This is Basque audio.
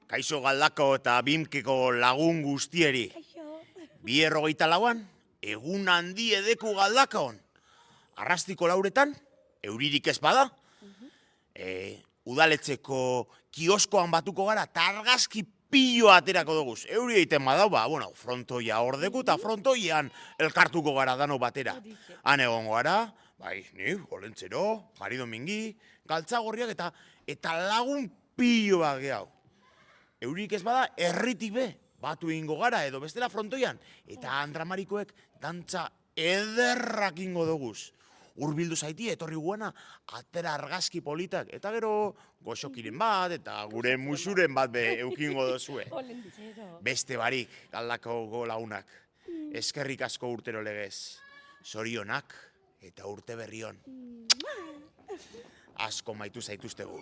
Kaixo Galdako eta Bimkeko lagun guztieri. 2:24an, egun handi edeku Galdakaon. Arrastiko lauretan, euririk ez bada. Udaletzeko kioskoan batuko gara, targazki pillo aterako duguz. Euri egiten badau, frontoia ordeku eta frontoian elkartuko gara dano batera. Han egongo gara, ni, Olentzero, Mari Domingi, Galtzagorriak eta lagun pilloak gehau. Eurik ez bada, erritik be, batu ingo gara edo bestela frontoian. Eta Andramarikoek dantza ederrak ingo duguz. Urbildu zaiti, etorri guana, atera argazki politak. Eta gero, goxokiren bat, eta gure musuren bat be eukingo dozue. Beste barik, Galdako launak. Eskerrik asko urtero legez. Zorionak eta urte berrion. Asko maitu zaituztegu.